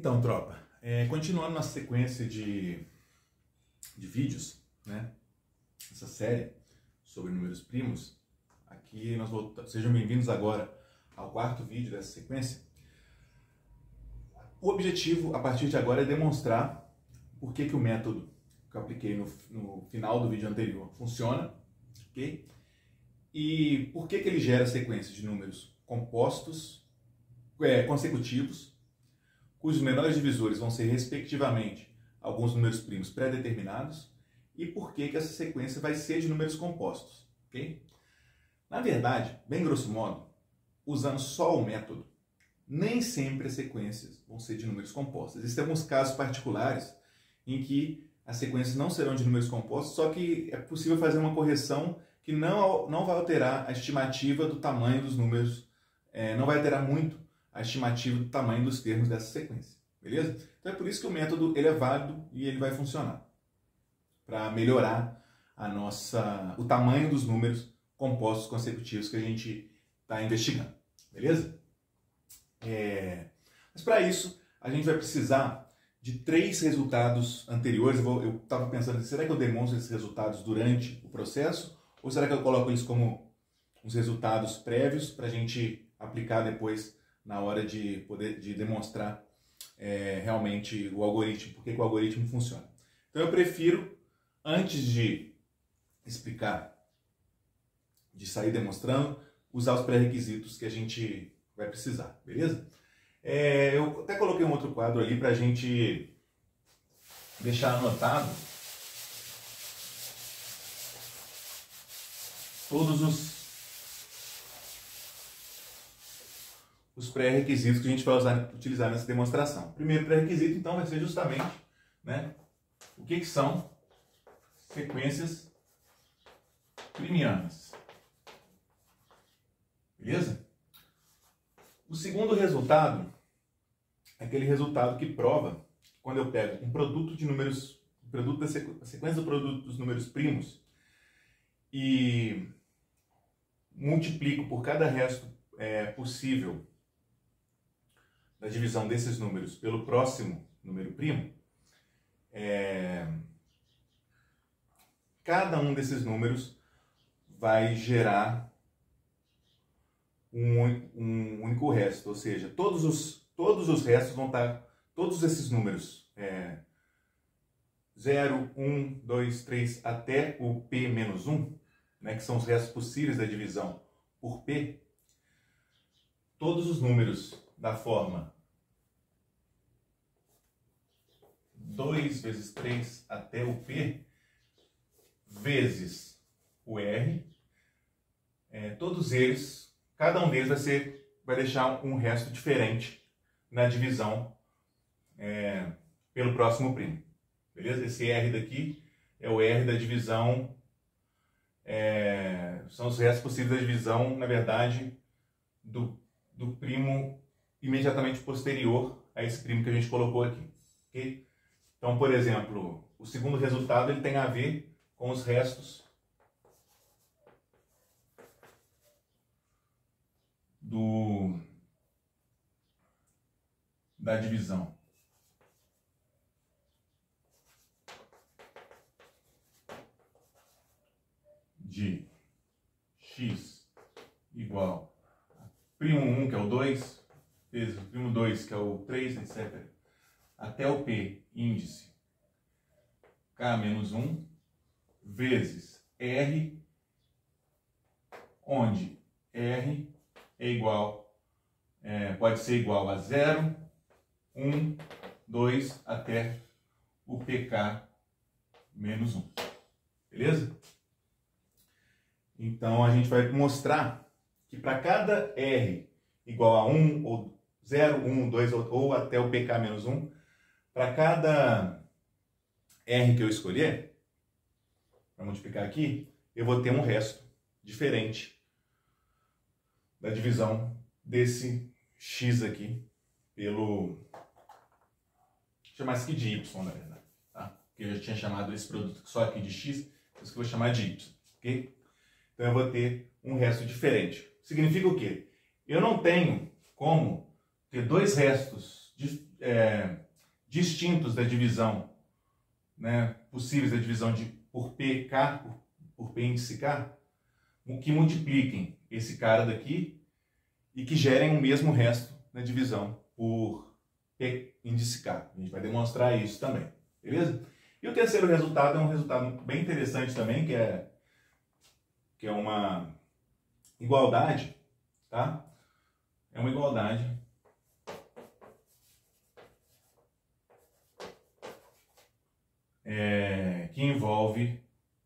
Então, tropa, continuando nossa sequência de vídeos, né? Essa série sobre números primos, aqui nós voltamos. Sejam bem-vindos agora ao quarto vídeo dessa sequência. O objetivo, a partir de agora, é demonstrar por que o método que eu apliquei no final do vídeo anterior funciona, ok? E por que ele gera sequência de números compostos, consecutivos, cujos menores divisores vão ser, respectivamente, alguns números primos pré-determinados, e por que essa sequência vai ser de números compostos, ok? Na verdade, bem grosso modo, usando só o método, nem sempre as sequências vão ser de números compostos. Existem alguns casos particulares em que as sequências não serão de números compostos, só que é possível fazer uma correção que não vai alterar a estimativa do tamanho dos números, não vai alterar muito a estimativa do tamanho dos termos dessa sequência, beleza? Então é por isso que o método ele é válido e ele vai funcionar para melhorar o tamanho dos números compostos consecutivos que a gente está investigando, beleza? Mas para isso a gente vai precisar de 3 resultados anteriores. Eu estava pensando, será que eu demonstro esses resultados durante o processo? Ou será que eu coloco isso como uns resultados prévios para a gente aplicar depois na hora de demonstrar realmente o algoritmo, por que o algoritmo funciona? Então eu prefiro, antes de explicar, de sair demonstrando, usar os pré-requisitos que a gente vai precisar, beleza? Eu até coloquei um outro quadro ali para a gente deixar anotado todos os pré-requisitos que a gente vai utilizar nessa demonstração. O primeiro pré-requisito, então, vai ser justamente, né, o que são sequências primianas. Beleza? O segundo resultado é aquele resultado que prova que quando eu pego um produto de números, a sequência do produto dos números primos e multiplico por cada resto possível da divisão desses números pelo próximo número primo, cada um desses números vai gerar um único resto, ou seja, todos os restos vão estar, todos esses números 0, 1, 2, 3 até o p menos 1, né, que são os restos possíveis da divisão por p, todos os números da forma 2 vezes 3 até o p vezes o r, todos eles, cada um deles vai deixar um resto diferente na divisão pelo próximo primo. Beleza? Esse R daqui é o R da divisão, são os restos possíveis da divisão, na verdade, do primo imediatamente posterior a esse primo que a gente colocou aqui. Okay? Então, por exemplo, o segundo resultado ele tem a ver com os restos da divisão de x igual a primo 1, que é o 2, vezes o primo 2, que é o 3, etc., até o p índice k menos 1, vezes r, onde r é igual, pode ser igual a 0, 1, 2 até o pk menos 1. Beleza? Então a gente vai mostrar que para cada r igual a 1, ou 0, 1, 2 ou até o pk menos 1, para cada r que eu escolher, para multiplicar aqui, eu vou ter um resto diferente da divisão desse x aqui pelo... Vou chamar isso aqui de y, na verdade. Tá? Porque eu já tinha chamado esse produto só aqui de x, por isso que eu vou chamar de y. Ok? Então eu vou ter um resto diferente. Significa o quê? Eu não tenho como ter dois restos distintos da divisão, né, possíveis da divisão por PK, por P índice K, que multipliquem esse cara daqui e que gerem o mesmo resto na divisão por P índice K. A gente vai demonstrar isso também, beleza? E o terceiro resultado é um resultado bem interessante também, que é uma igualdade, tá? É uma igualdade que envolve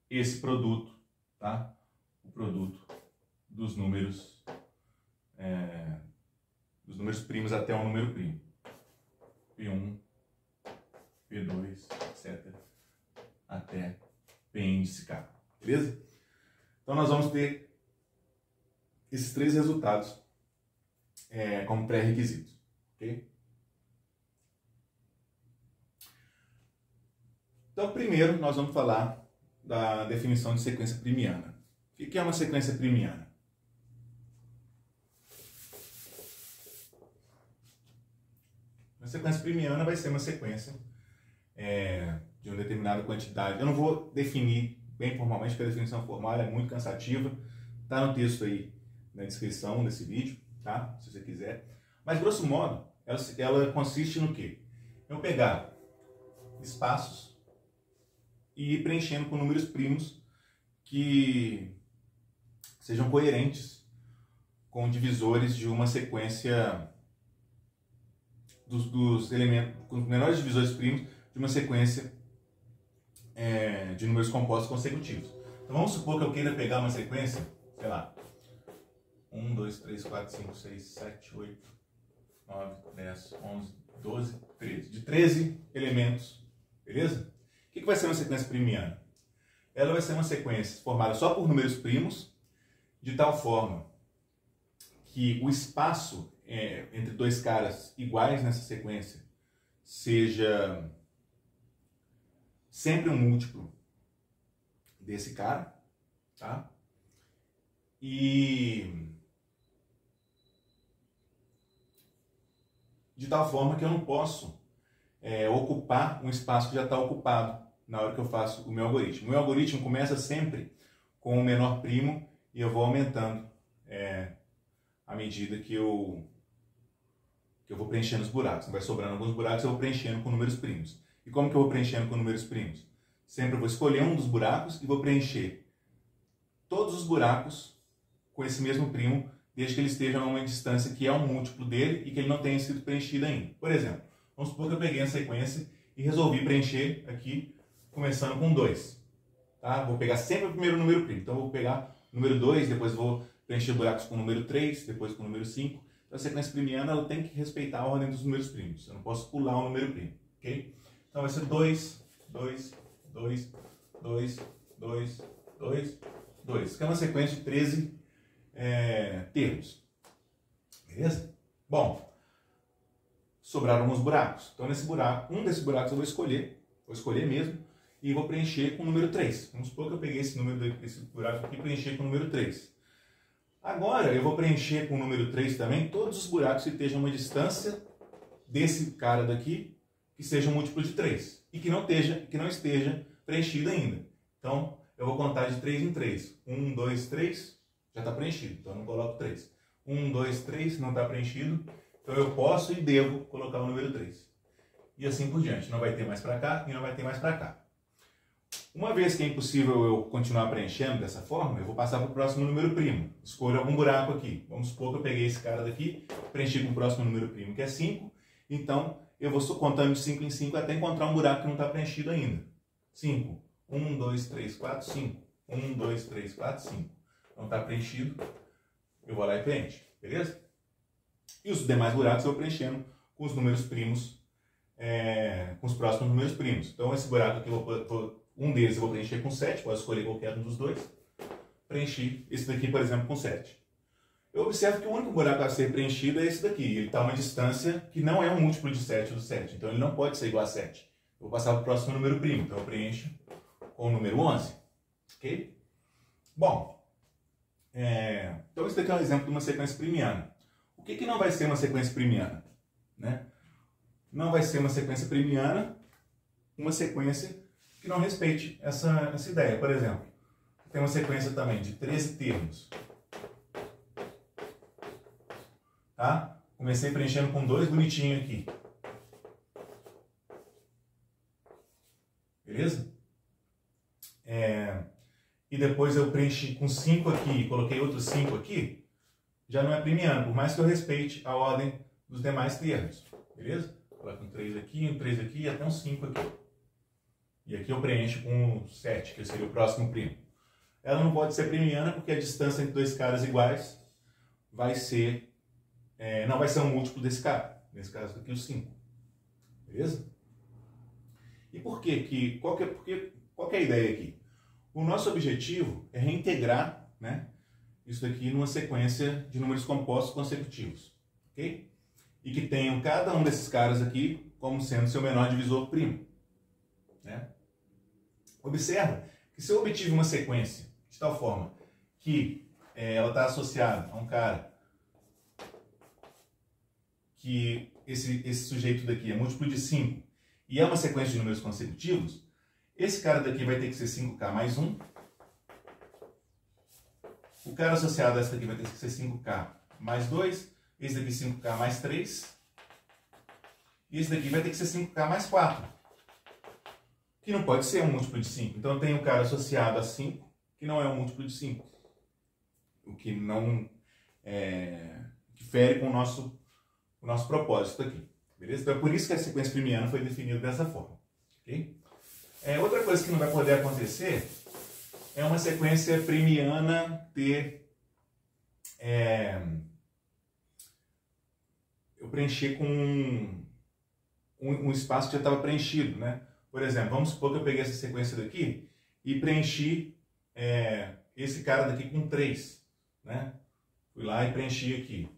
esse produto, tá? O produto dos números primos até um número primo. P1, P2, etc. Até P índice K. Beleza? Então nós vamos ter esses três resultados como pré-requisitos. Ok? Então, primeiro, nós vamos falar da definição de sequência primiana. O que é uma sequência primiana? Uma sequência primiana vai ser uma sequência de uma determinada quantidade. Eu não vou definir bem formalmente, porque a definição formal é muito cansativa. Está no texto aí, na descrição desse vídeo, tá? Se você quiser. Mas, grosso modo, ela consiste no quê? Eu pegar espaços e ir preenchendo com números primos que sejam coerentes com divisores de uma sequência dos elementos, com os menores divisores primos de uma sequência de números compostos consecutivos. Então vamos supor que eu queira pegar uma sequência, sei lá, 1, 2, 3, 4, 5, 6, 7, 8, 9, 10, 11, 12, 13. De 13 elementos, beleza? O que vai ser uma sequência primiana? Ela vai ser uma sequência formada só por números primos, de tal forma que o espaço entre dois caras iguais nessa sequência seja sempre um múltiplo desse cara, tá? E de tal forma que eu não posso ocupar um espaço que já está ocupado na hora que eu faço o meu algoritmo. O meu algoritmo começa sempre com o menor primo e eu vou aumentando à medida que eu vou preenchendo os buracos. Vai sobrando alguns buracos, eu vou preenchendo com números primos. E como que eu vou preenchendo com números primos? Sempre eu vou escolher um dos buracos e vou preencher todos os buracos com esse mesmo primo, desde que ele esteja a uma distância que é um múltiplo dele e que ele não tenha sido preenchido ainda. Por exemplo, vamos supor que eu peguei a sequência e resolvi preencher aqui, começando com 2. Tá? Vou pegar sempre o primeiro número primo. Então, eu vou pegar o número 2, depois vou preencher buracos com o número 3, depois com o número 5. Então, a sequência primiana ela tem que respeitar a ordem dos números primos. Eu não posso pular um número primo. Okay? Então, vai ser 2, 2, 2, 2, 2, 2, 2. Que é uma sequência de 13 termos. Beleza? Bom, sobraram alguns buracos. Então, nesse buraco, um desses buracos eu vou escolher mesmo, e vou preencher com o número 3. Vamos supor que eu peguei esse buraco aqui e preencher com o número 3. Agora, eu vou preencher com o número 3 também todos os buracos que estejam a uma distância desse cara daqui, que seja um múltiplo de 3, e que não esteja preenchido ainda. Então, eu vou contar de 3 em 3. 1, 2, 3, já está preenchido, então eu não coloco 3. 1, 2, 3, não está preenchido, então eu posso e devo colocar o número 3. E assim por diante, não vai ter mais para cá e não vai ter mais para cá. Uma vez que é impossível eu continuar preenchendo dessa forma, eu vou passar para o próximo número primo. Escolho algum buraco aqui. Vamos supor que eu peguei esse cara daqui, preenchi com o próximo número primo, que é 5. Então, eu vou contando de 5 em 5 até encontrar um buraco que não está preenchido ainda. 5. 1, 2, 3, 4, 5. 1, 2, 3, 4, 5. Não está preenchido, eu vou lá e preencho. Beleza? E os demais buracos eu vou preenchendo com os números primos, com os próximos números primos. Então, esse buraco aqui, um deles eu vou preencher com 7, posso escolher qualquer um dos dois. Preenchi esse daqui, por exemplo, com 7. Eu observo que o único buraco a ser preenchido é esse daqui. Ele está a uma distância que não é um múltiplo de 7 do 7. Então, ele não pode ser igual a 7. Eu vou passar para o próximo número primo. Então, eu preencho com o número 11. Ok? Bom, então esse daqui é um exemplo de uma sequência primiana. O que não vai ser uma sequência primiana? Né? não vai ser uma sequência premiana, uma sequência que não respeite essa ideia. Por exemplo, tem uma sequência também de 13 termos. Tá? Comecei preenchendo com 2 bonitinhos aqui. Beleza? E depois eu preenchi com 5 aqui e coloquei outros 5 aqui, já não é premiano, por mais que eu respeite a ordem dos demais termos. Beleza? Coloco um 3 aqui e até um 5 aqui. E aqui eu preencho com 7, que seria o próximo primo. Ela não pode ser premiana porque a distância entre dois caras iguais vai ser, não vai ser um múltiplo desse cara. Nesse caso aqui, o 5. Beleza? E por quê? Qual que é a ideia aqui? O nosso objetivo é reintegrar, né, isso daqui numa sequência de números compostos consecutivos. Ok? E que tenham cada um desses caras aqui como sendo seu menor divisor primo. Né? Observa que se eu obtive uma sequência de tal forma que ela está associada a um cara que esse sujeito daqui é múltiplo de 5 e é uma sequência de números consecutivos, esse cara daqui vai ter que ser 5K mais 1. O cara associado a essa daqui vai ter que ser 5K mais 2. Esse daqui 5K mais 3. E esse daqui vai ter que ser 5K mais 4. Que não pode ser um múltiplo de 5. Então tem um cara associado a 5, que não é um múltiplo de 5. O que não que fere com o nosso propósito aqui. Beleza? Então é por isso que a sequência premiana foi definida dessa forma. Ok? Outra coisa que não vai poder acontecer é uma sequência premiana ter eu preencher com um espaço que já estava preenchido, né? Por exemplo, vamos supor que eu peguei essa sequência daqui e preenchi esse cara daqui com 3, né? Fui lá e preenchi aqui.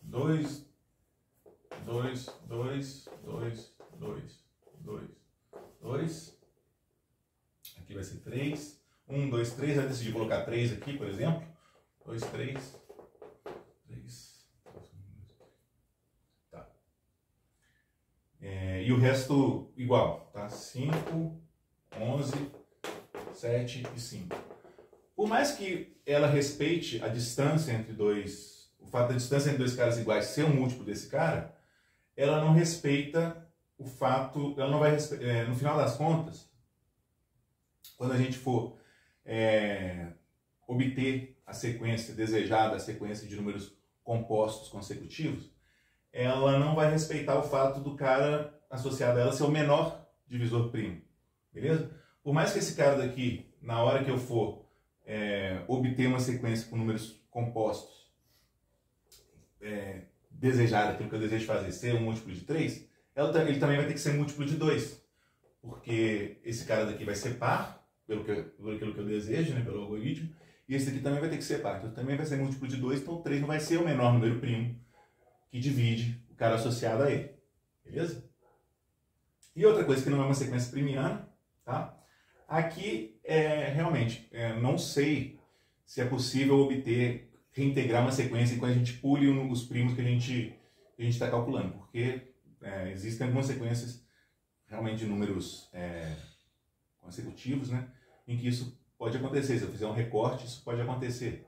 Dois. Aqui vai ser 3. 1, 2, 3. Eu decidi colocar 3 aqui, por exemplo. 2, 3. 3. Tá. E o resto igual, tá? 5, 11, 7 e 5. Por mais que ela respeite a distância entre dois, o fato da distância entre dois caras iguais ser um múltiplo desse cara, ela não respeita o fato, ela não vai no final das contas, quando a gente for obter a sequência desejada, a sequência de números compostos consecutivos, ela não vai respeitar o fato do cara associado a ela ser o menor divisor primo, beleza? Por mais que esse cara daqui, na hora que eu for obter uma sequência com números compostos desejada, aquilo que eu desejo fazer, ser um múltiplo de 3, ele também vai ter que ser múltiplo de 2, porque esse cara daqui vai ser par, pelo aquilo que eu desejo, né, pelo algoritmo, e esse aqui também vai ter que ser par, então também vai ser múltiplo de 2, então o 3 não vai ser o menor número primo que divide o cara associado a ele, beleza? E outra coisa que não é uma sequência premiana, tá? Aqui, realmente, não sei se é possível reintegrar uma sequência quando a gente pule os primos que a gente está calculando, porque existem algumas sequências realmente de números consecutivos, né, em que isso pode acontecer. Se eu fizer um recorte, isso pode acontecer.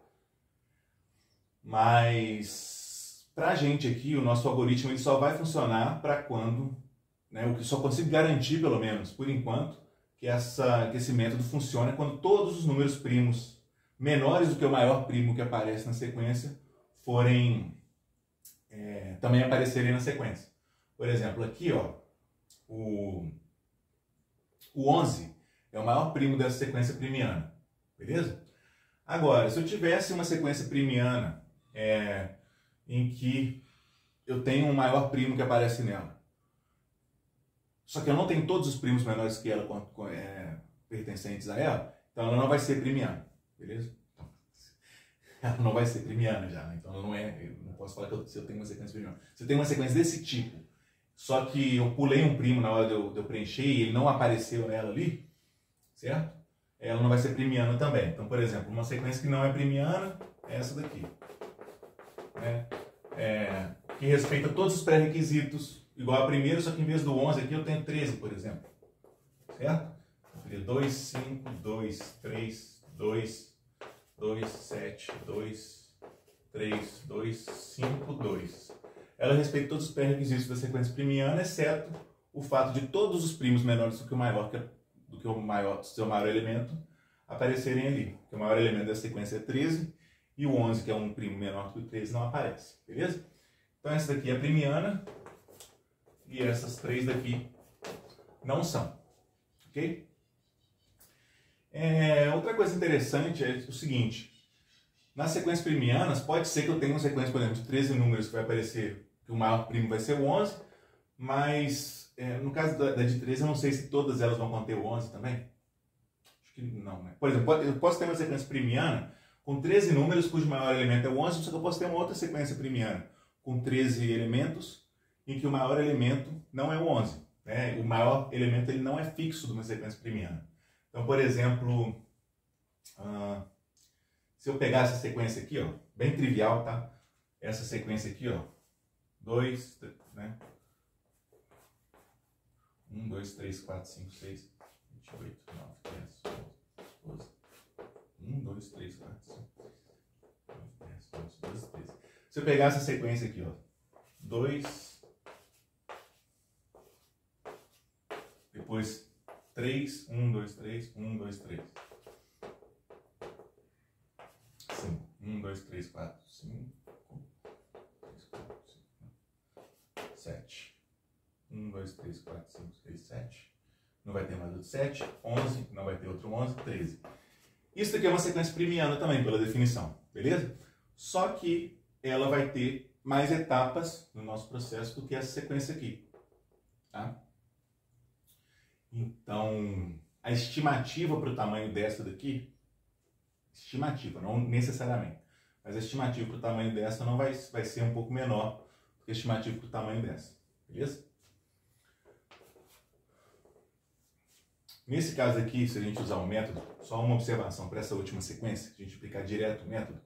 Mas, para a gente aqui, o nosso algoritmo ele só vai funcionar para quando, né, o que só consigo garantir, pelo menos, por enquanto, que esse método funciona quando todos os números primos menores do que o maior primo que aparece na sequência forem também aparecerem na sequência. Por exemplo, aqui, ó, o 11 é o maior primo dessa sequência primiana, beleza? Agora, se eu tivesse uma sequência primiana em que eu tenho um maior primo que aparece nela, só que eu não tenho todos os primos menores que ela pertencentes a ela, então ela não vai ser primiana, beleza? Então, ela não vai ser primiana já, né? Então ela não eu não posso falar que se eu tenho uma sequência primiana. Se eu tenho uma sequência desse tipo, só que eu pulei um primo na hora de eu preencher e ele não apareceu nela ali, certo? Ela não vai ser primiana também. Então, por exemplo, uma sequência que não é primiana é essa daqui. né, que respeita todos os pré-requisitos, igual a primeiro, só que em vez do 11 aqui eu tenho 13, por exemplo. Certo? Eu teria 2, 5, 2, 3, 2, 2, 7, 2, 3, 2, 5, 2. Ela respeita todos os pré-requisitos da sequência primiana, exceto o fato de todos os primos menores do que o seu maior elemento aparecerem ali. Porque o maior elemento da sequência é 13 e o 11, que é um primo menor que o 13, não aparece. Beleza? Então essa daqui é a primiana e essas três daqui não são. Ok? Outra coisa interessante é o seguinte. Nas sequências primianas, pode ser que eu tenha uma sequência, por exemplo, de 13 números que vai aparecer, que o maior primo vai ser o 11, mas no caso da de 13, eu não sei se todas elas vão conter o 11 também. Acho que não, né? Por exemplo, eu posso ter uma sequência primiana com 13 números cujo maior elemento é o 11, só que eu posso ter uma outra sequência primiana com 13 elementos em que o maior elemento não é o 11. Né? O maior elemento ele não é fixo de uma sequência primiana. Então, por exemplo, se eu pegar essa sequência aqui, ó, bem trivial, tá? Essa sequência aqui, ó, 2, né? 1, 2, 3, 4, 5, 6, 28, 9, 10, 11, 12. 1, 2, 3, 4, 5, 9, 10, 11, 12, 13. Se eu pegar essa sequência aqui, ó, 2, depois 3, 1, 2, 3, 1, 2, 3. 5, 1, 2, 3, 4, 5, 3, 4, 5, 7. 1, 2, 3, 4, 5, 6, 7. Não vai ter mais outro 7. 11, não vai ter outro 11, 13. Isso daqui é uma sequência primiana também, pela definição, beleza? Só que ela vai ter mais etapas no nosso processo do que essa sequência aqui, tá? Então, a estimativa para o tamanho dessa daqui, estimativa, não necessariamente, mas a estimativa para o tamanho dessa não vai ser um pouco menor do que a estimativa para o tamanho dessa, beleza? Nesse caso aqui, se a gente usar o método, só uma observação para essa última sequência, se a gente aplicar direto o método,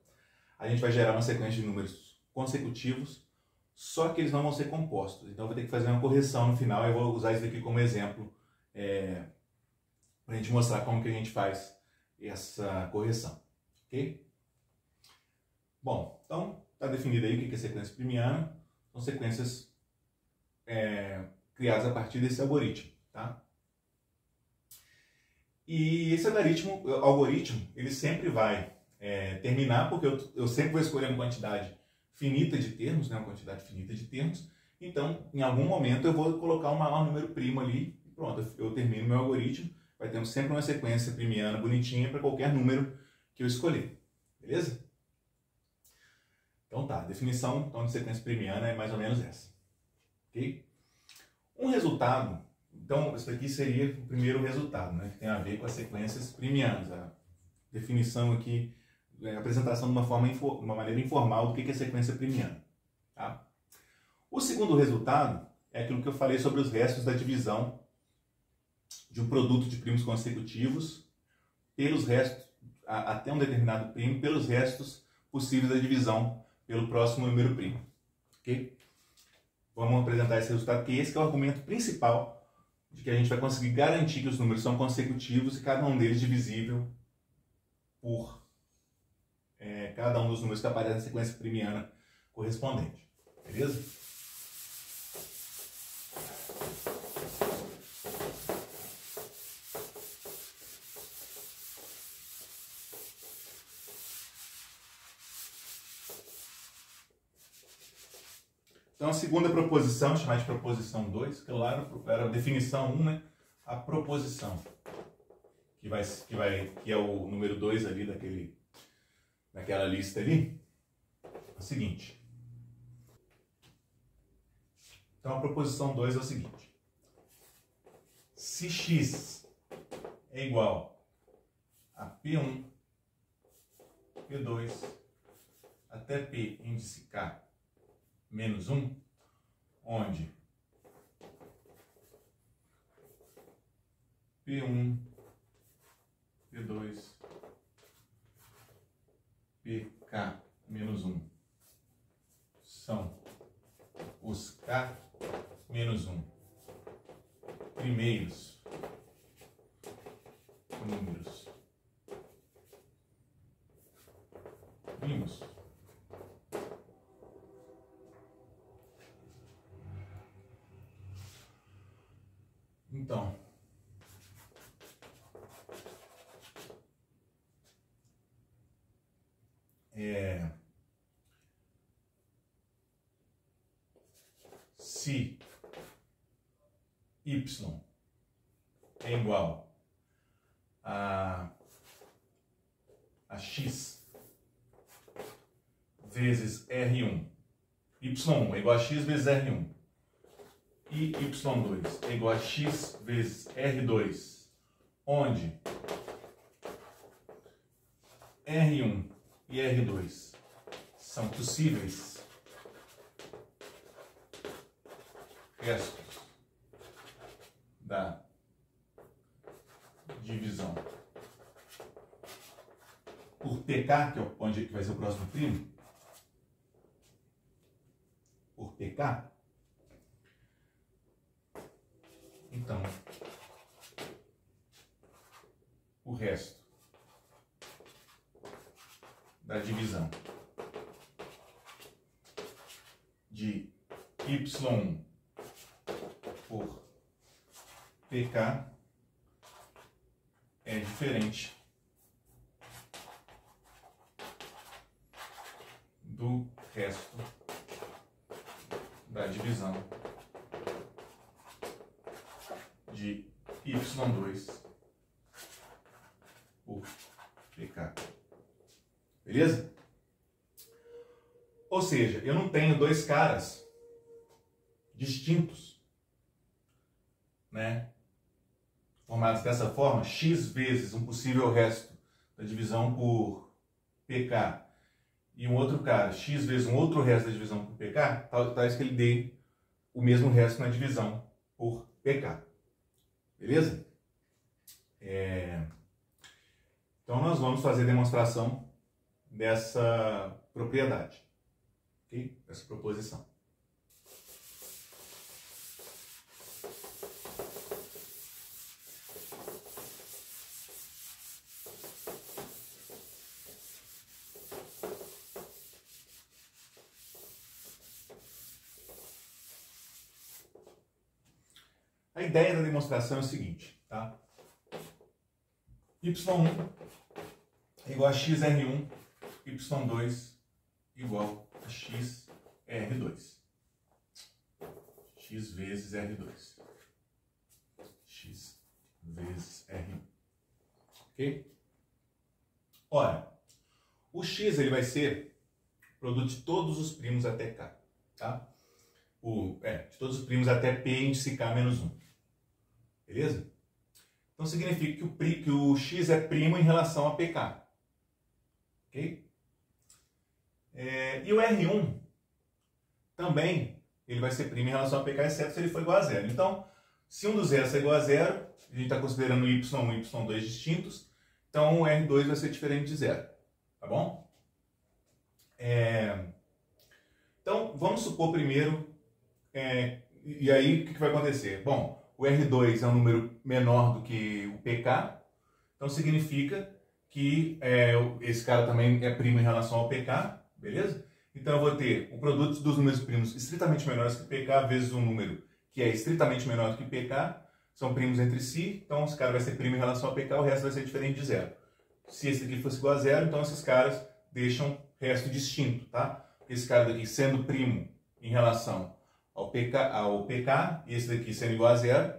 a gente vai gerar uma sequência de números consecutivos, só que eles não vão ser compostos. Então, eu vou ter que fazer uma correção no final e eu vou usar isso daqui como exemplo para a gente mostrar como que a gente faz essa correção, ok? Bom, então está definido aí o que é sequência primiana. São sequências criadas a partir desse algoritmo, tá? E esse algoritmo ele sempre vai terminar, porque eu sempre vou escolher uma quantidade finita de termos, né, uma quantidade finita de termos. Então, em algum momento eu vou colocar um maior número primo ali e pronto, eu termino meu algoritmo. Vai ter sempre uma sequência primiana bonitinha para qualquer número que eu escolher, beleza? Então tá, a definição então, de sequência primiana é mais ou menos essa, ok? Um resultado, então isso aqui seria o primeiro resultado, né, que tem a ver com as sequências primianas. A definição aqui, a apresentação de uma maneira informal do que é sequência primiana, tá? O segundo resultado é aquilo que eu falei sobre os restos da divisão de um produto de primos consecutivos pelos restos, até um determinado primo, pelos restos possíveis da divisão pelo próximo número primo. Ok? Vamos apresentar esse resultado, que esse é o argumento principal de que a gente vai conseguir garantir que os números são consecutivos e cada um deles divisível por cada um dos números que aparece na sequência primiana correspondente. Beleza? Então, a segunda proposição, chamada de proposição 2, que lá era a definição 1, né? A proposição, que é o número 2 ali daquela lista ali, é o seguinte. Então, a proposição 2 é o seguinte. Se x é igual a P1, P2, até P índice K menos 1, onde P1, P2, PK menos 1 são os K menos 1 primeiros números primos então se y é igual a x vezes R1, y1 é igual a x vezes R1 e y2 é igual a x vezes R2, onde R1 e R2 são possíveis restos da divisão por PK, que é onde vai ser o próximo primo, por PK, então o resto da divisão de y1 por PK é diferente do resto da divisão de y2 por PK. Beleza? Ou seja, eu não tenho dois caras distintos, né? Formados dessa forma, x vezes um possível resto da divisão por PK e um outro cara, x vezes um outro resto da divisão por PK, talvez que ele dê o mesmo resto na divisão por PK. Beleza? Então nós vamos fazer a demonstração dessa propriedade, ok? Dessa proposição. A ideia da demonstração é o seguinte, tá? y1 é igual a xr1, y2 igual a xr2. X vezes R2. X vezes R1. Ok? Ora, o x ele vai ser o produto de todos os primos até k, tá? De todos os primos até p índice k menos 1. Beleza? Então significa que o x é primo em relação a pk. Ok? E o R1 também ele vai ser primo em relação a pk, exceto se ele for igual a zero. Então, se um dos restos é igual a zero, a gente está considerando y1 e y2 distintos, então o R2 vai ser diferente de zero. Tá bom? Então, vamos supor primeiro, e aí o que vai acontecer? Bom, o R2 é um número menor do que o PK, então significa que esse cara também é primo em relação ao PK, beleza? Então eu vou ter o produto dos números primos estritamente menores que PK vezes um número que é estritamente menor do que PK, são primos entre si, então esse cara vai ser primo em relação ao PK, o resto vai ser diferente de zero. Se esse daqui fosse igual a zero, então esses caras deixam resto distinto, tá? Esse cara daqui sendo primo em relação ao PK e esse daqui sendo igual a zero,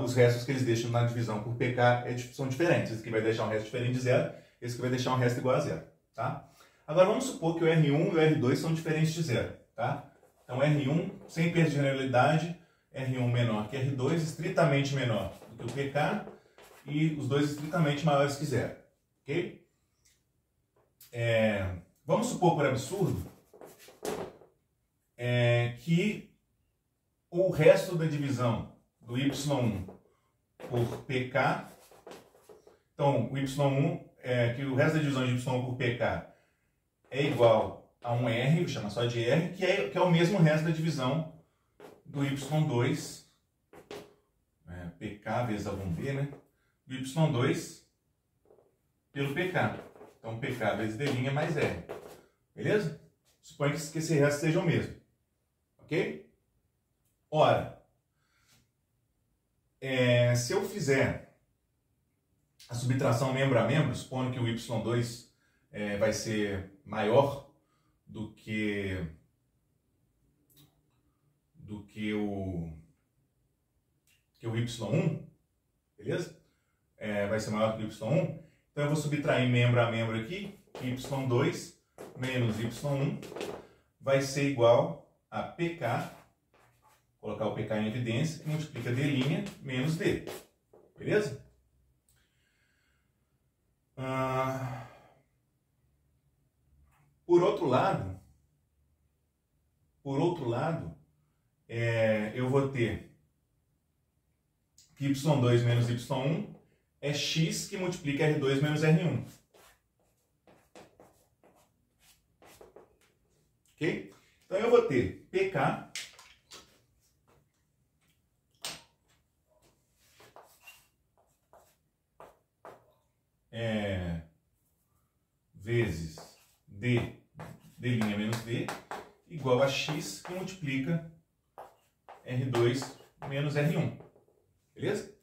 os restos que eles deixam na divisão por PK são diferentes. Esse aqui vai deixar um resto diferente de zero, esse aqui vai deixar um resto igual a zero, tá? Agora vamos supor que o R1 e o R2 são diferentes de zero, tá? Então R1, sem perda de generalidade, R1 menor que R2, estritamente menor do que o PK e os dois estritamente maiores que zero, ok? Vamos supor por absurdo que o resto da divisão do y1 por pk, então o y1, que o resto da divisão de y1 por pk é igual a um R, vou chamar só de R, que é o mesmo resto da divisão do Y2, PK vezes algum B, né? Do Y2 pelo PK. Então, PK vezes D' mais R. Beleza? Suponha que esse resto seja o mesmo. Ok? Ora, se eu fizer a subtração membro a membro, supondo que o Y2 vai ser maior do que o Y1, beleza? Vai ser maior que o Y1. Então eu vou subtrair membro a membro aqui. Y2 menos Y1 vai ser igual a PK, colocar o PK em evidência, que multiplica D' menos D. Beleza? Por outro lado, eu vou ter que Y2 menos Y1 é X que multiplica R2 menos R1. Ok? Então eu vou ter PK vezes D' menos D igual a X que multiplica R2 menos R1. Beleza?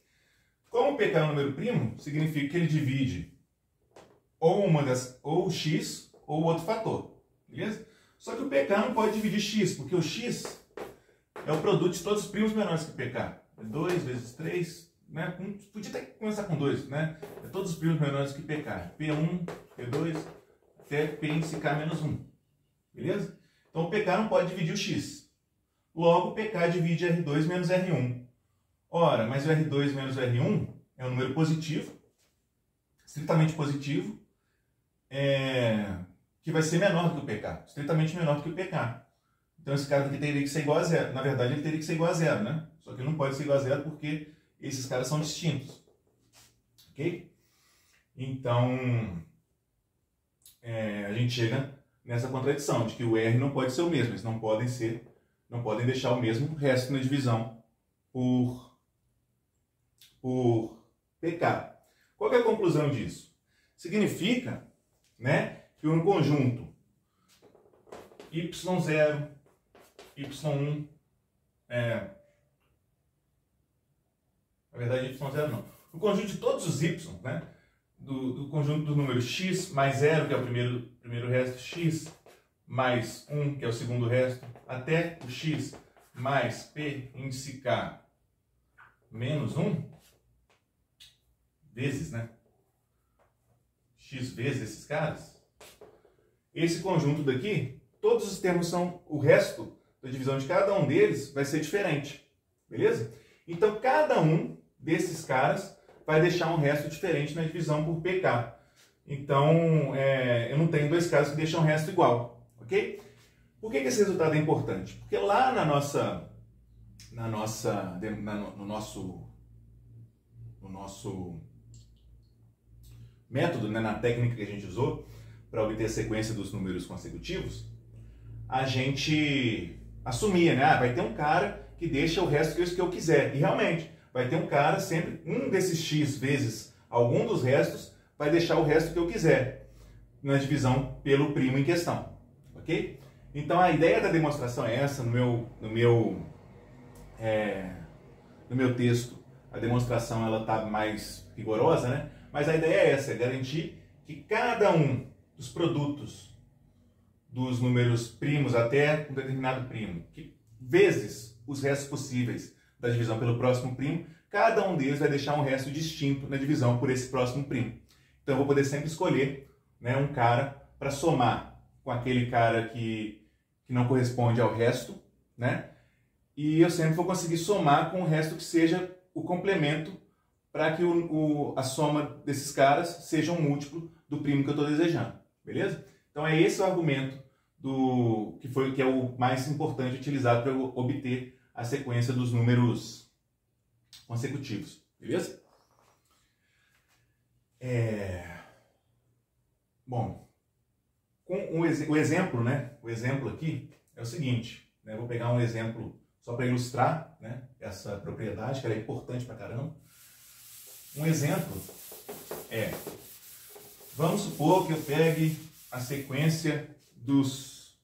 Como o PK é um número primo, significa que ele divide ou X ou outro fator. Beleza? Só que o PK não pode dividir X, porque o X é o produto de todos os primos menores que o PK. 2 vezes 3, né? Podia até começar com 2, né? É todos os primos menores que PK. P1, P2, até P índice K menos 1. Beleza? Então o PK não pode dividir o X. Logo, o PK divide R2 menos R1. Ora, mas o R2 menos o R1 é um número positivo, estritamente positivo, que vai ser menor do que o PK, estritamente menor do que o PK. Então esse cara aqui teria que ser igual a zero. Na verdade, ele teria que ser igual a zero, né? Só que ele não pode ser igual a zero porque esses caras são distintos. Ok? Então, a gente chega nessa contradição de que o R não pode ser o mesmo. Eles não podem deixar o mesmo resto na divisão por PK. Qual que é a conclusão disso? Significa, né, que um conjunto Y0, Y1, na verdade Y0 não, o conjunto de todos os Y, né, do conjunto do número X mais 0, que é o primeiro resto, X mais 1, que é o segundo resto, até o X mais P índice K menos 1, vezes, né? X vezes esses caras. Esse conjunto daqui, todos os termos são, o resto da divisão de cada um deles vai ser diferente. Beleza? Então, cada um desses caras vai deixar um resto diferente na divisão por PK. Então, eu não tenho dois caras que deixam um resto igual. Ok? Por que esse resultado é importante? Porque lá no nosso método, né, na técnica que a gente usou para obter a sequência dos números consecutivos, a gente assumia, né? Vai ter um cara que deixa o resto que eu quiser. E realmente, vai ter um cara sempre, um desses X vezes algum dos restos, vai deixar o resto que eu quiser na divisão pelo primo em questão. Ok? Então a ideia da demonstração é essa. No meu texto, a demonstração ela está mais rigorosa, né? Mas a ideia é essa, é garantir que cada um dos produtos dos números primos até um determinado primo, que vezes os restos possíveis da divisão pelo próximo primo, cada um deles vai deixar um resto distinto na divisão por esse próximo primo. Então eu vou poder sempre escolher, né, um cara para somar com aquele cara que não corresponde ao resto, né? E eu sempre vou conseguir somar com o resto que seja o complemento para que a soma desses caras seja um múltiplo do primo que eu estou desejando. Beleza? Então é esse o argumento que é o mais importante utilizado para eu obter a sequência dos números consecutivos. Beleza? Bom, Com o exemplo, né? O exemplo aqui é o seguinte, né? Eu vou pegar um exemplo só para ilustrar, né, essa propriedade, que ela é importante pra caramba. Um exemplo é, vamos supor que eu pegue a sequência dos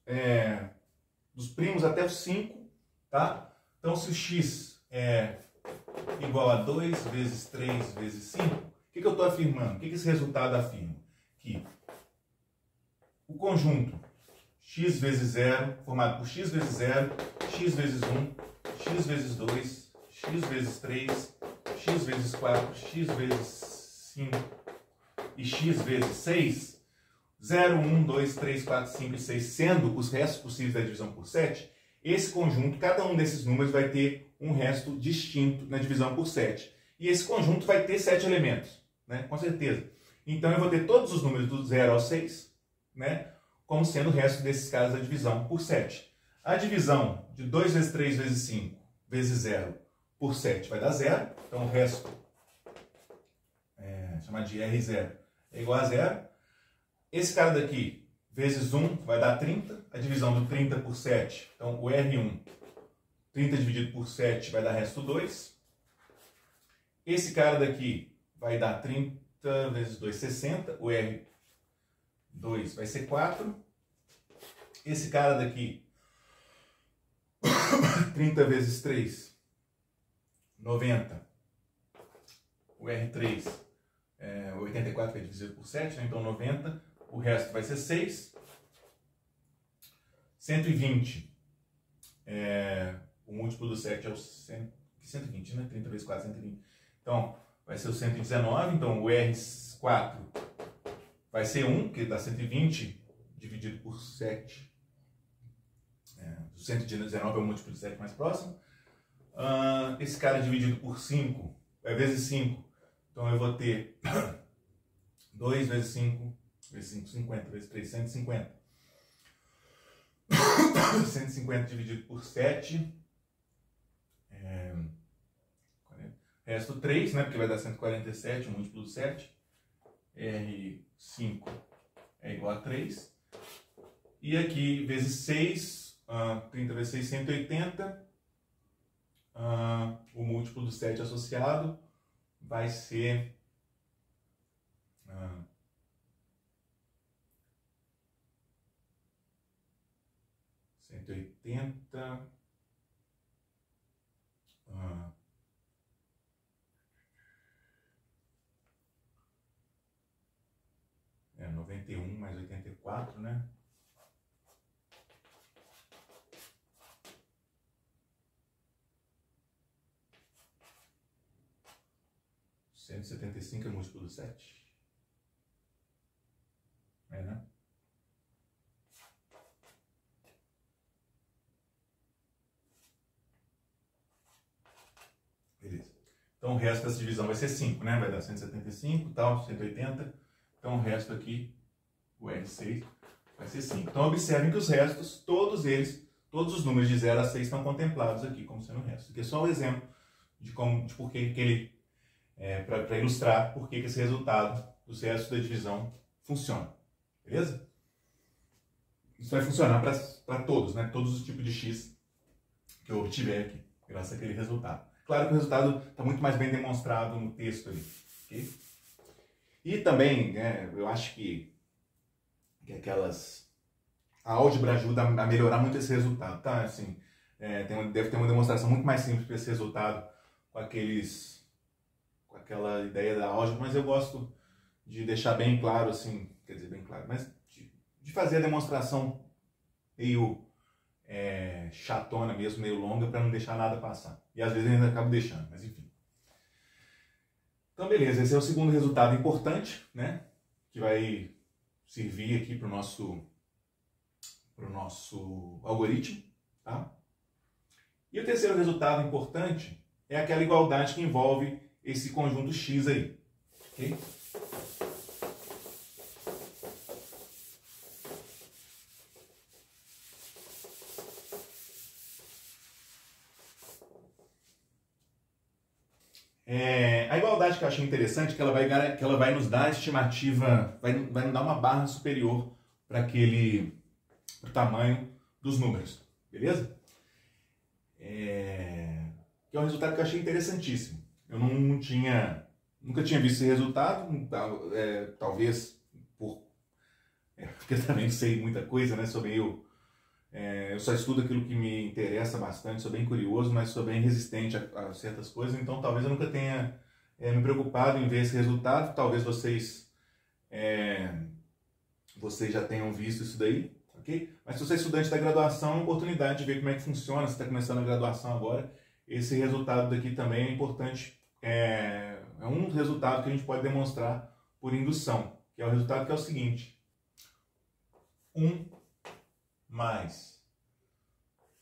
primos até os 5, tá? Então, se o x é igual a 2 vezes 3 vezes 5, o que eu estou afirmando? O que esse resultado afirma? Que o conjunto x vezes 0, formado por x vezes 0, x vezes 1, x vezes 2, x vezes 3, x vezes 4, x vezes 5 e x vezes 6, 0, 1, 2, 3, 4, 5 e 6 sendo os restos possíveis da divisão por 7, esse conjunto, cada um desses números vai ter um resto distinto na divisão por 7. E esse conjunto vai ter 7 elementos, né? Com certeza. Então eu vou ter todos os números do 0 ao 6, né, como sendo o resto desses caras da divisão por 7. A divisão de 2 vezes 3 vezes 5 vezes 0 por 7 vai dar 0. Então o resto, chamar de R0, é igual a 0. Esse cara daqui, vezes 1, vai dar 30. A divisão do 30 por 7, então o R1, 30 dividido por 7 vai dar resto 2. Esse cara daqui vai dar 30 vezes 2, 60. O R2 vai ser 4. Esse cara daqui, 30 vezes 3, 90. O R3 é 84, que é dividido por 7, né? Então 90. O resto vai ser 6. 120. O múltiplo do 7 é o 120, né? 30 vezes 4, 120. Então, vai ser o 119. Então, o R4 vai ser 1, que dá 120 dividido por 7. O 119 é o múltiplo do 7 mais próximo. Esse cara dividido por 5 é vezes 5. Então, eu vou ter 2 vezes 5, vezes 5, 50, vezes 3, 150. 150 dividido por 7. Resto 3, né? Porque vai dar 147, o múltiplo do 7. R5 é igual a 3. E aqui, vezes 6, 30 vezes 6, 180. O múltiplo do 7 associado vai ser 180. 91 mais 84, né? Cento e 75 é múltiplo do 7. Né? Beleza. Então o resto dessa divisão vai ser 5, né? Vai dar 175 e tal, 180. Então o resto aqui, o R6, vai ser 5. Então observem que os restos, todos os números de 0 a 6 estão contemplados aqui como sendo o resto. Aqui é só um exemplo de por que ele, para ilustrar por que esse resultado dos restos da divisão funciona. Beleza? Isso vai funcionar para todos, né? Todos os tipos de x que eu obtiver aqui, graças àquele resultado. Claro que o resultado está muito mais bem demonstrado no texto ali. Okay? E também, eu acho que a álgebra ajuda a melhorar muito esse resultado, tá? Assim, deve ter uma demonstração muito mais simples para esse resultado com aquela ideia da álgebra, mas eu gosto de deixar bem claro, assim, quer dizer, bem claro, mas de fazer a demonstração meio chatona mesmo, meio longa, para não deixar nada passar. E às vezes eu ainda acabo deixando, mas enfim. Então, beleza, esse é o segundo resultado importante, né? Que vai servir aqui para o nosso algoritmo, tá? E o terceiro resultado importante é aquela igualdade que envolve esse conjunto X aí, ok? A igualdade que eu achei interessante é que ela vai nos dar a estimativa, vai nos dar uma barra superior o tamanho dos números, beleza? Que é um resultado que eu achei interessantíssimo. Eu nunca tinha visto esse resultado, talvez porque eu também não sei muita coisa, né? Eu só estudo aquilo que me interessa bastante, sou bem curioso, mas sou bem resistente a certas coisas, então talvez eu nunca tenha me preocupado em ver esse resultado. Talvez vocês já tenham visto isso daí, ok? Mas se você é estudante da graduação, é uma oportunidade de ver como é que funciona. Se está começando a graduação agora, esse resultado daqui também é importante. É um resultado que a gente pode demonstrar por indução, que é o resultado que é o seguinte: 1 mais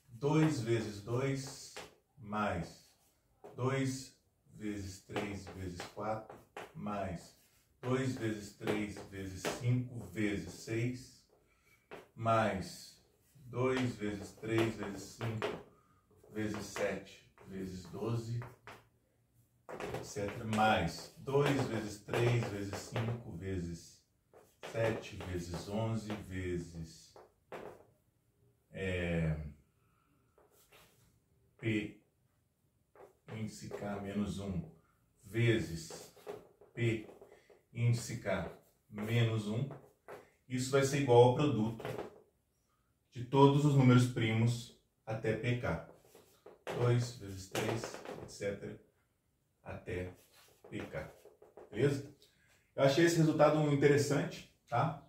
2 vezes 2 mais 2 vezes 3 vezes 4 mais 2 vezes 3 vezes 5 vezes 6 mais 2 vezes 3 vezes 5 vezes 7 vezes 12, etc. Mais 2 vezes 3 vezes 5 vezes 7 vezes 11 vezes P índice K menos 1 vezes P índice K menos 1. Isso vai ser igual ao produto de todos os números primos até PK. 2 vezes 3, etc. até PK. Beleza? Eu achei esse resultado interessante, tá?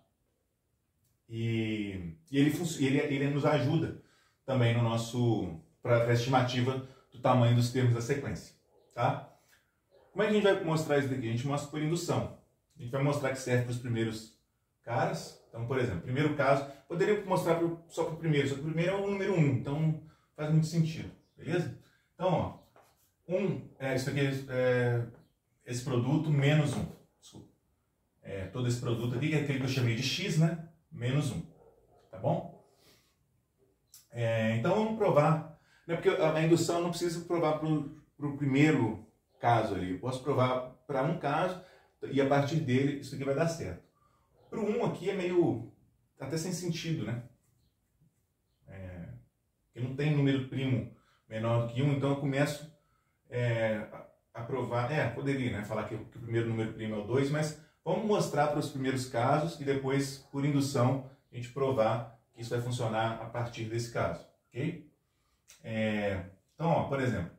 E ele nos ajuda também no para a estimativa do tamanho dos termos da sequência, tá? Como é que a gente vai mostrar isso daqui? A gente mostra por indução. A gente vai mostrar que serve para os primeiros caras. Então, por exemplo, primeiro caso, poderia mostrar só para o primeiro, só que o primeiro é o número 1, então faz muito sentido, beleza? Então, ó, isso aqui esse produto menos 1, desculpa. Todo esse produto aqui, que é aquele que eu chamei de X, né? Menos 1, tá bom? Então vamos provar, né? Porque a indução eu não preciso provar para o primeiro caso ali, eu posso provar para um caso e a partir dele isso aqui vai dar certo. Para o 1 aqui é meio até sem sentido, né? Porque não tem número primo menor do que 1, então eu começo a provar, poderia, né, falar que o primeiro número primo é o 2, mas vamos mostrar para os primeiros casos e depois, por indução, a gente provar que isso vai funcionar a partir desse caso, ok? Então, ó, por exemplo,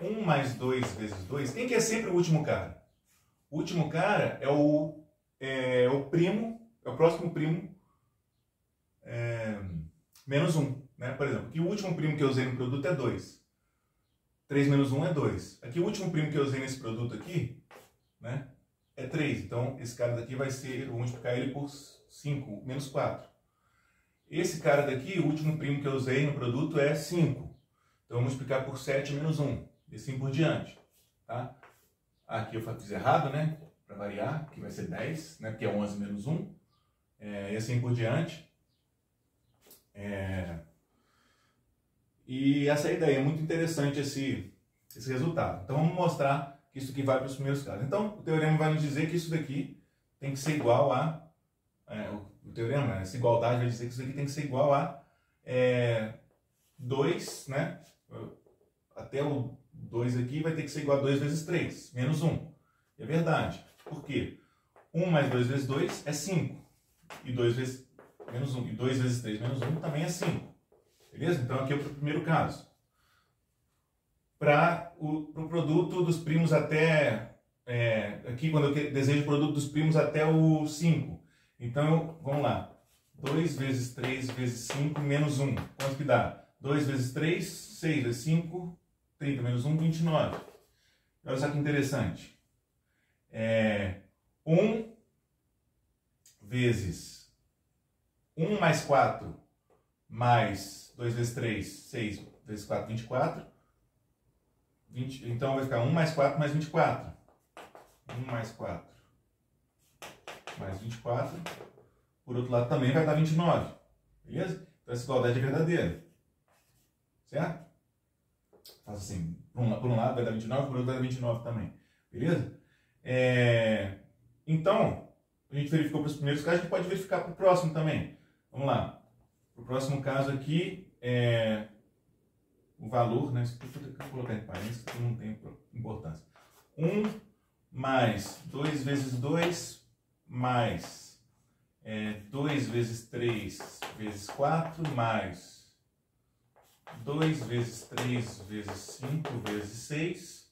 1 mais 2 vezes 2, quem que é sempre o último cara? O último cara é o primo, é o próximo primo menos 1, né? Por exemplo, aqui o último primo que eu usei no produto é 2. 3 menos 1 é 2. Aqui o último primo que eu usei nesse produto aqui, né, é 3. Então, esse cara daqui vai ser, eu vou multiplicar ele por 5, menos 4. Esse cara daqui, o último primo que eu usei no produto é 5. Então, eu vou multiplicar por 7 menos 1. E assim por diante, tá? Aqui eu fiz errado, né? Para variar, que vai ser 10, né? Porque é 11 menos 1. E assim por diante. E essa é a ideia, é muito interessante esse resultado. Então vamos mostrar que isso aqui vai para os primeiros casos. Então o teorema vai nos dizer que isso daqui tem que ser igual a... o teorema, essa igualdade vai dizer que isso daqui tem que ser igual a 2, né? Até o 2 aqui vai ter que ser igual a 2 vezes 3, menos 1. E é verdade. Por quê? 1 mais 2 vezes 2 é 5. E 2 vezes menos 1. E 2 vezes 3 menos 1 também é 5. Beleza? Então aqui é o primeiro caso. Para o produto dos primos até... aqui quando eu desejo o produto dos primos até o 5. Então, vamos lá. 2 vezes 3 vezes 5 menos 1. Quanto que dá? 2 vezes 3, 6 vezes 5, 30 menos 1, 29. Olha só que interessante. 1 vezes 1 mais 4 mais 2 vezes 3, 6 vezes 4, 24. 20, então vai ficar 1 mais 4 mais 24. 1 mais 4 mais 24. Por outro lado também vai dar 29. Beleza? Então essa igualdade é verdadeira. Certo? Faz assim. Por um lado vai dar 29, por outro vai dar 29 também. Beleza? Então, a gente verificou para os primeiros casos, a gente pode verificar para o próximo também. Vamos lá. O próximo caso aqui o valor, né? Isso aqui eu vou colocar em parênteses, que não tem importância. 1 mais 2 vezes 2 mais 2 vezes 3 vezes 4 mais 2 vezes 3 vezes 5 vezes 6.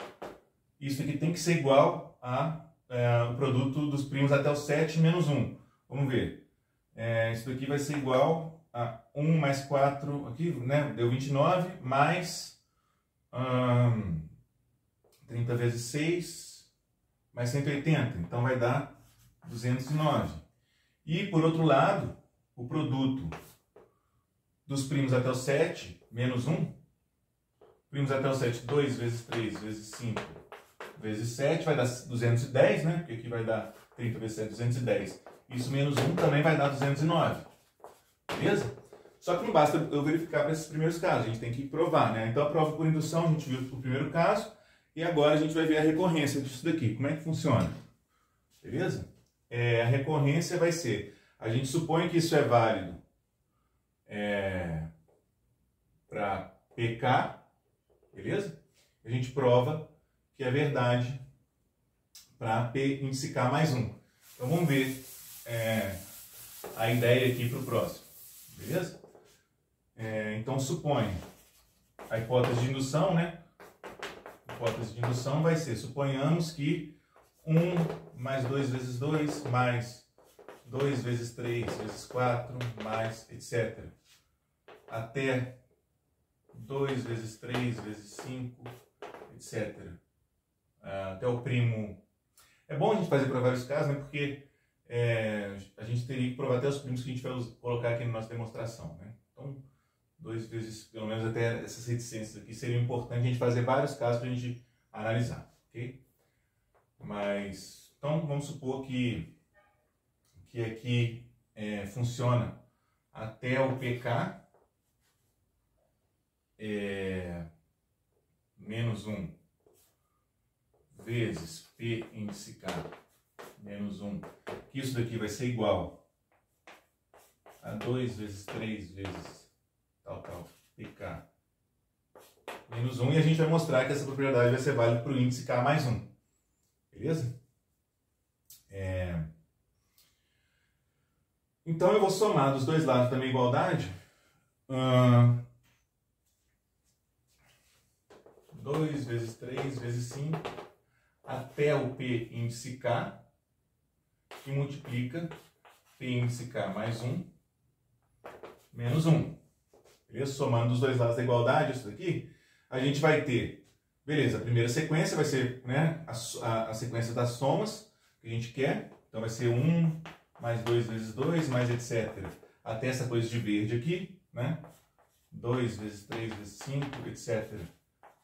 Isso aqui tem que ser igual o produto dos primos até o 7 menos 1. Vamos ver. Isso daqui vai ser igual a 1 mais 4, aqui, né? Deu 29, mais 30 vezes 6, mais 180. Então vai dar 209. E, por outro lado, o produto dos primos até o 7, menos 1. Primos até o 7, 2 vezes 3 vezes 5 vezes 7, vai dar 210, né? Porque aqui vai dar 30 vezes 7, 210. Isso menos 1 também vai dar 209. Beleza? Só que não basta eu verificar para esses primeiros casos, a gente tem que provar, né? Então a prova por indução, a gente viu o primeiro caso, e agora a gente vai ver a recorrência disso daqui. Como é que funciona? Beleza? A recorrência vai ser, a gente supõe que isso é válido para PK, beleza? A gente prova que é verdade para P índice K mais 1. Então vamos ver a ideia aqui para o próximo, beleza? Então supõe a hipótese de indução, né? A hipótese de indução vai ser, suponhamos que 1 mais 2 vezes 2 mais 2 vezes 3 vezes 4 mais etc. Até 2 vezes 3 vezes 5, etc. Até o primo. É bom a gente fazer para vários casos, né? Porque a gente teria que provar até os primos que a gente vai colocar aqui na nossa demonstração, né? Então, 2 vezes, pelo menos até essas reticências aqui, seria importante a gente fazer vários casos para a gente analisar, ok? Mas, então, vamos supor que aqui funciona até o PK menos 1 vezes P índice K menos 1, que isso daqui vai ser igual a 2 vezes 3 vezes tal, PK menos 1, e a gente vai mostrar que essa propriedade vai ser válida para o índice K mais 1. Beleza? Então eu vou somar dos dois lados da minha igualdade 2 vezes 3 vezes 5 até o P índice K, que multiplica P índice K mais 1 menos 1. Beleza? Somando os dois lados da igualdade, isso daqui, a gente vai ter, beleza, a primeira sequência vai ser, né, a sequência das somas que a gente quer. Então vai ser 1 mais 2 vezes 2 mais etc. Até essa coisa de verde aqui, né? 2 vezes 3 vezes 5, etc.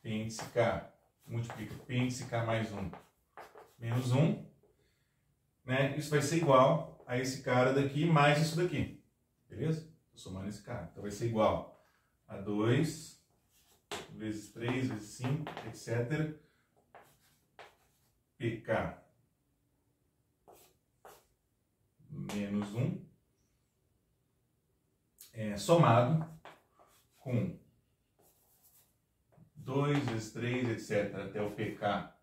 P índice K multiplica P índice K mais 1 menos 1, né? Isso vai ser igual a esse cara daqui mais isso daqui, beleza? Estou somando esse cara. Então vai ser igual a 2 vezes 3 vezes 5, etc. PK menos 1 somado com 2 vezes 3, etc. até o PK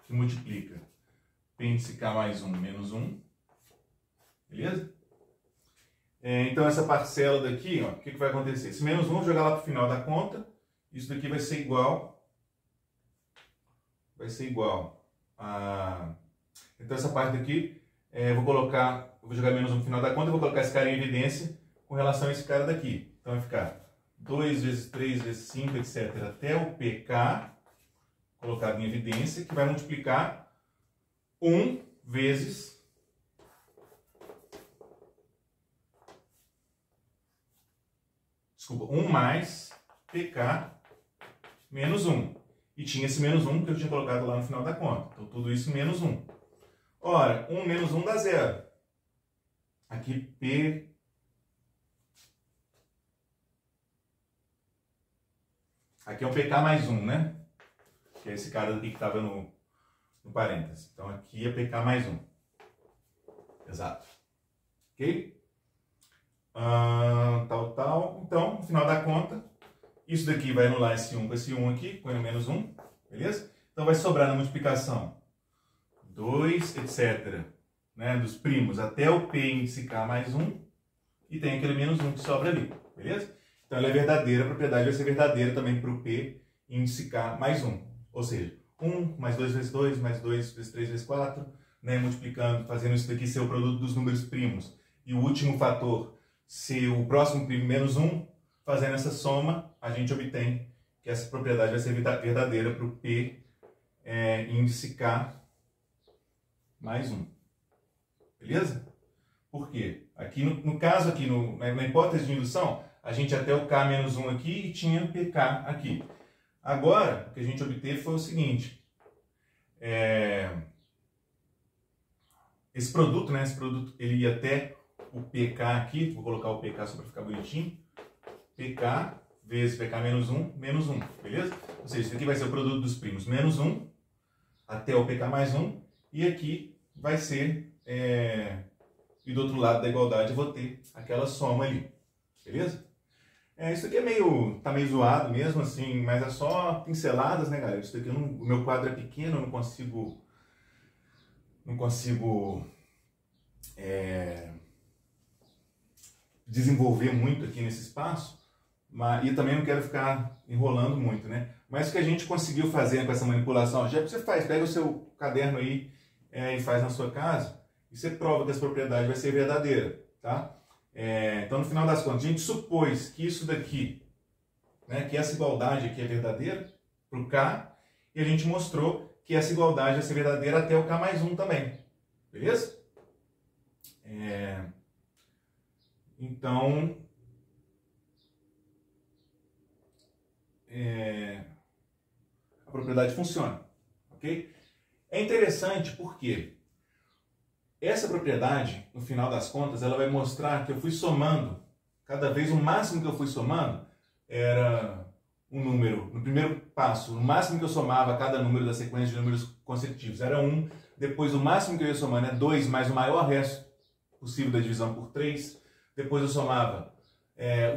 que multiplica P índice K mais 1 menos 1. Beleza? Então essa parcela daqui, ó, o que vai acontecer? Esse menos 1 eu vou jogar lá para o final da conta. Isso daqui vai ser igual a... Então essa parte daqui, eu vou jogar menos 1 no final da conta, eu vou colocar esse cara em evidência com relação a esse cara daqui. Então vai ficar 2 vezes 3 vezes 5, etc. até o PK, colocado em evidência, que vai multiplicar 1 vezes... Desculpa, 1 mais PK menos 1. E tinha esse menos 1 que eu tinha colocado lá no final da conta. Então, tudo isso menos 1. Ora, 1 menos 1 dá 0. Aqui, P... Aqui é o PK mais 1, né? Que é esse cara aqui que estava no no parênteses. Então aqui é PK mais 1. Exato. Ok? Então, no final da conta, isso daqui vai anular esse 1 com esse 1 aqui, com menos 1, beleza? Então vai sobrar na multiplicação 2, etc., né, dos primos até o P índice K mais 1, e tem aquele menos 1 que sobra ali, beleza? Então ela é verdadeira, a propriedade vai ser verdadeira também para o P índice K mais 1. Ou seja, 1 mais 2 vezes 2, mais 2 vezes 3 vezes 4, né, multiplicando, fazendo isso daqui ser o produto dos números primos, e o último fator ser o próximo primo menos 1, fazendo essa soma, a gente obtém que essa propriedade vai ser verdadeira para o P índice K mais 1. Beleza? Por quê? Aqui no caso, aqui na hipótese de indução, a gente até o K menos 1 aqui e tinha PK aqui. Agora, o que a gente obteve foi o seguinte. Esse produto, né? Esse produto, ele ia até o PK aqui. Vou colocar o PK só para ficar bonitinho. PK vezes PK menos 1, beleza? Ou seja, isso aqui vai ser o produto dos primos menos 1 até o PK mais 1. E aqui vai ser... E do outro lado da igualdade eu vou ter aquela soma ali, beleza? Isso aqui tá meio zoado mesmo, assim, mas é só pinceladas, né, galera? Isso aqui, o meu quadro é pequeno, eu não consigo desenvolver muito aqui nesse espaço, e também não quero ficar enrolando muito, né? Mas o que a gente conseguiu fazer com essa manipulação, já que você pega o seu caderno aí e faz na sua casa, e você prova que essa propriedade vai ser verdadeira, tá? Então, no final das contas, a gente supôs que isso daqui, né, que essa igualdade aqui é verdadeira para o K, e a gente mostrou que essa igualdade vai ser verdadeira até o K mais 1 também, beleza? Então, a propriedade funciona, ok? É interessante porque essa propriedade, no final das contas, ela vai mostrar que eu fui somando, cada vez o máximo que eu fui somando era um número, no primeiro passo, o máximo que eu somava cada número da sequência de números consecutivos era 1, depois o máximo que eu ia somando é 2 mais o maior resto possível da divisão por 3, depois eu somava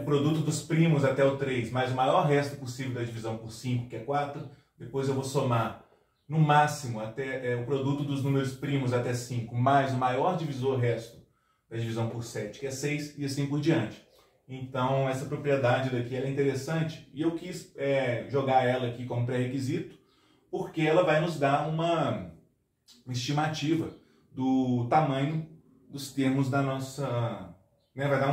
o produto dos primos até o 3 mais o maior resto possível da divisão por 5, que é 4, depois eu vou somar no máximo até o produto dos números primos até 5, mais o maior divisor resto da divisão por 7, que é 6, e assim por diante. Então, essa propriedade daqui ela é interessante, e eu quis jogar ela aqui como pré-requisito, porque ela vai nos dar uma estimativa do tamanho dos termos da nossa... Né, vai dar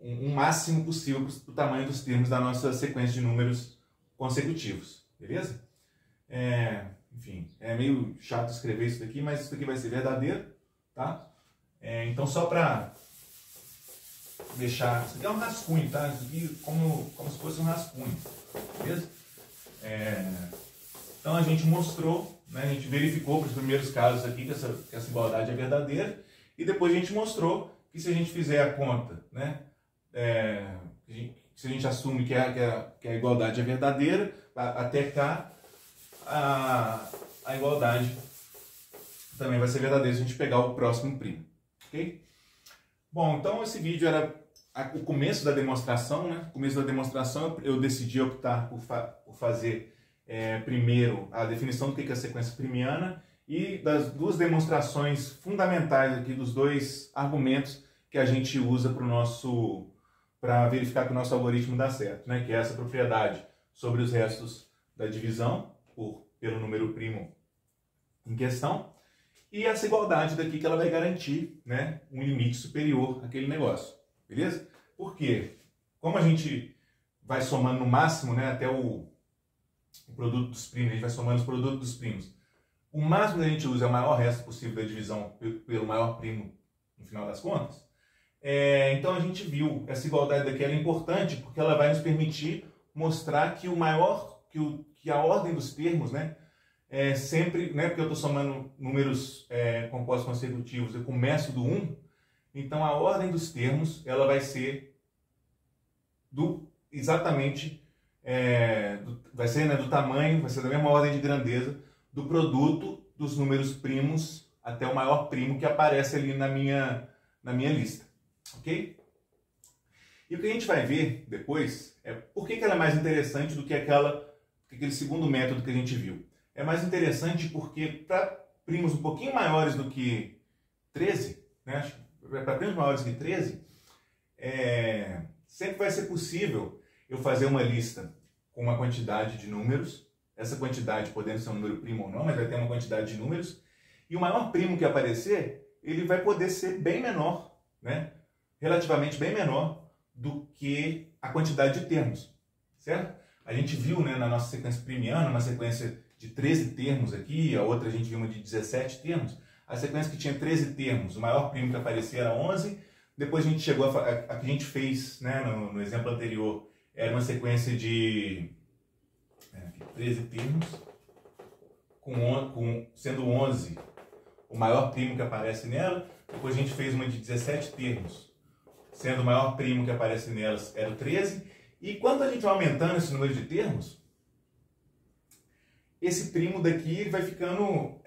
um máximo possível para o tamanho dos termos da nossa sequência de números consecutivos, beleza? Enfim, é meio chato escrever isso daqui, mas isso daqui vai ser verdadeiro, tá? Então, só para deixar... Isso aqui é um rascunho, tá? Isso aqui como se fosse um rascunho, beleza? Então, a gente mostrou, né? A gente verificou para os primeiros casos aqui que essa igualdade é verdadeira, e depois a gente mostrou que se a gente fizer a conta, né? Se a gente assume que a igualdade é verdadeira, até cá, a igualdade também vai ser verdadeira se a gente pegar o próximo primo, ok? Bom, então esse vídeo era o começo da demonstração, né? No começo da demonstração eu decidi optar por fazer primeiro a definição do que é a sequência primiana e das duas demonstrações fundamentais aqui, dos dois argumentos que a gente usa para verificar que o nosso algoritmo dá certo, né? Que é essa propriedade sobre os restos da divisão pelo número primo em questão, e essa igualdade daqui que ela vai garantir, né, um limite superior àquele negócio, beleza? Por quê? Como a gente vai somando no máximo, né, até o produto dos primos, a gente vai somando os produtos dos primos, o máximo que a gente usa é o maior resto possível da divisão pelo maior primo no final das contas. Então a gente viu essa igualdade daqui, ela é importante porque ela vai nos permitir mostrar que que a ordem dos termos, né, sempre, né, porque eu estou somando números compostos consecutivos, eu começo do 1, então a ordem dos termos ela vai ser exatamente, vai ser, né, do tamanho, vai ser da mesma ordem de grandeza do produto dos números primos até o maior primo que aparece ali na minha lista, ok? E o que a gente vai ver depois é por que ela é mais interessante do que aquele segundo método que a gente viu. É mais interessante porque para primos um pouquinho maiores do que 13, né, para primos maiores que 13, sempre vai ser possível eu fazer uma lista com uma quantidade de números, essa quantidade podendo ser um número primo ou não, mas vai ter uma quantidade de números, e o maior primo que aparecer, ele vai poder ser bem menor, né, relativamente bem menor do que a quantidade de termos, certo? A gente viu, né, na nossa sequência primiana, uma sequência de 13 termos aqui, a outra a gente viu uma de 17 termos, a sequência que tinha 13 termos, o maior primo que aparecia era 11, depois a gente chegou a que a gente fez, né, no exemplo anterior, era uma sequência de 13 termos, sendo 11 o maior primo que aparece nela, depois a gente fez uma de 17 termos, sendo o maior primo que aparece nelas era o 13, e quando a gente vai aumentando esse número de termos, esse primo daqui vai ficando,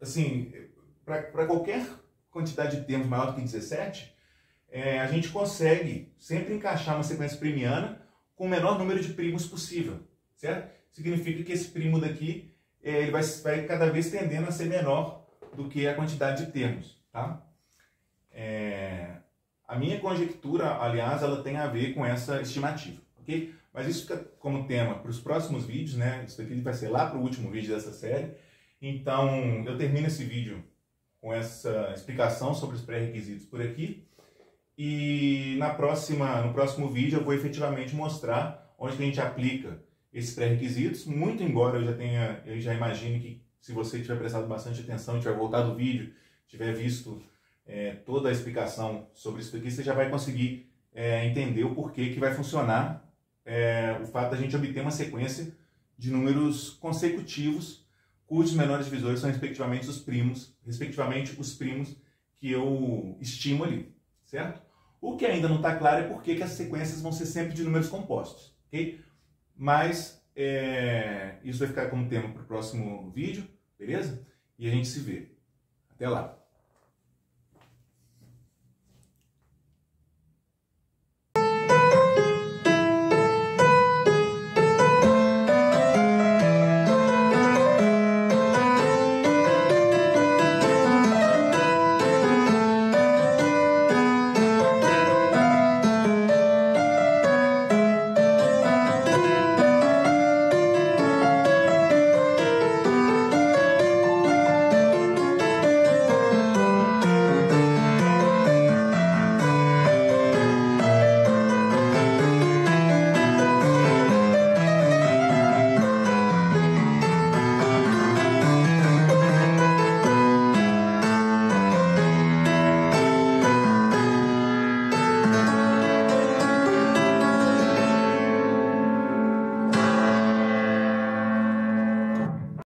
assim, para qualquer quantidade de termos maior do que 17, a gente consegue sempre encaixar uma sequência primiana com o menor número de primos possível, certo? Significa que esse primo daqui, ele vai cada vez tendendo a ser menor do que a quantidade de termos, tá? A minha conjectura, aliás, ela tem a ver com essa estimativa, ok? Mas isso fica como tema para os próximos vídeos, né? Isso aqui vai ser lá para o último vídeo dessa série. Então, eu termino esse vídeo com essa explicação sobre os pré-requisitos por aqui. E no próximo vídeo eu vou efetivamente mostrar onde que a gente aplica esses pré-requisitos, muito embora eu já imagine que se você tiver prestado bastante atenção, tiver voltado o vídeo, tiver visto toda a explicação sobre isso aqui, você já vai conseguir entender o porquê que vai funcionar o fato da gente obter uma sequência de números consecutivos, cujos menores divisores são respectivamente os primos que eu estimo ali, certo? O que ainda não está claro é por que as sequências vão ser sempre de números compostos, ok? Mas isso vai ficar como tema para o próximo vídeo, beleza? E a gente se vê. Até lá!